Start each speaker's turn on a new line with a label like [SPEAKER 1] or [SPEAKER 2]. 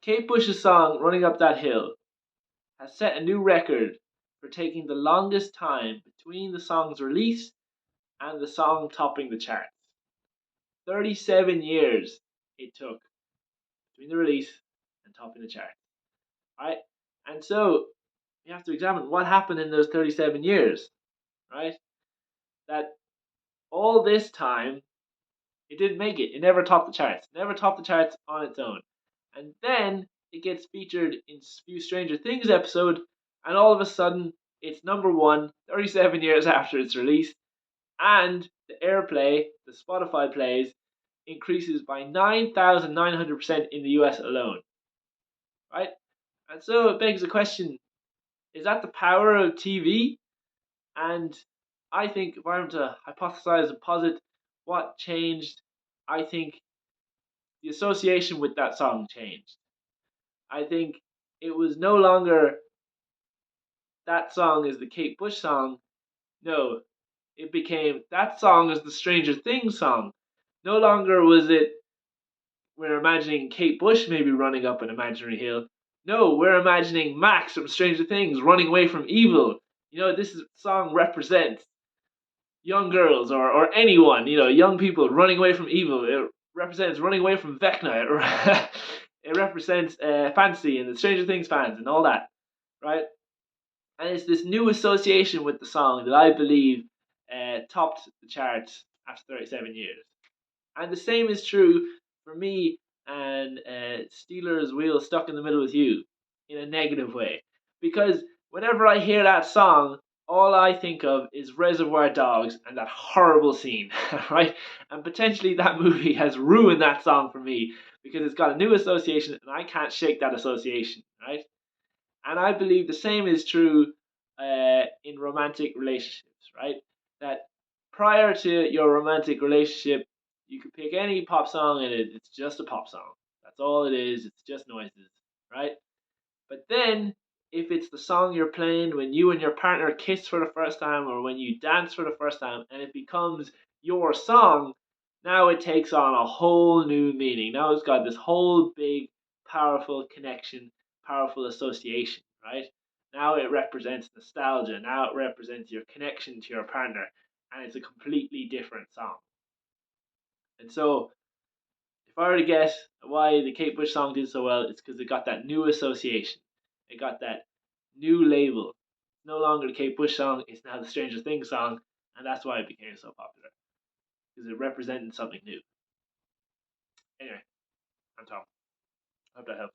[SPEAKER 1] Kate Bush's song "Running Up That Hill" has set a new record for taking the longest time between the song's release and the song topping the charts. 37 years it took between the release and topping the charts. Right? And so you have to examine what happened in those 37 years, right? That all this time it didn't make it. It never topped the charts. Never topped the charts on its own. And then it gets featured in Few Stranger Things episode, and all of a sudden it's number one 37 years after its release, and the airplay, the Spotify plays, increases by 9,900% in the US alone. Right? And so it begs the question, is that the power of TV? And I think if I were to hypothesize and posit what changed, I think the association with that song changed. I think it was no longer that song is the Kate Bush song. No, it became that song is the Stranger Things song. No longer was it we're imagining Kate Bush maybe running up an imaginary hill. No, we're imagining Max from Stranger Things running away from evil. This song represents young girls or anyone, young people running away from evil. It represents running away from Vecna. It represents fantasy and the Stranger Things fans and all that, right? And it's this new association with the song that I believe topped the charts after 37 years. And the same is true for me and Steelers Wheel Stuck in the Middle with You in a negative way. Because whenever I hear that song, all I think of is Reservoir Dogs and that horrible scene, right? And potentially that movie has ruined that song for me because it's got a new association and I can't shake that association, right? And I believe the same is true in romantic relationships, right? That prior to your romantic relationship, you could pick any pop song and it's just a pop song. That's all it is. It's just noises, right? But then, if it's the song you're playing when you and your partner kiss for the first time or when you dance for the first time and it becomes your song, now it takes on a whole new meaning. Now it's got this whole big, powerful connection, powerful association, right? Now it represents nostalgia. Now it represents your connection to your partner. And it's a completely different song. And so, if I were to guess why the Kate Bush song did so well, it's because it got that new association. It got that new label. No longer the Kate Bush song, it's now the Stranger Things song, and that's why it became so popular. Because it represented something new. Anyway, I'm Tom. Hope that helps.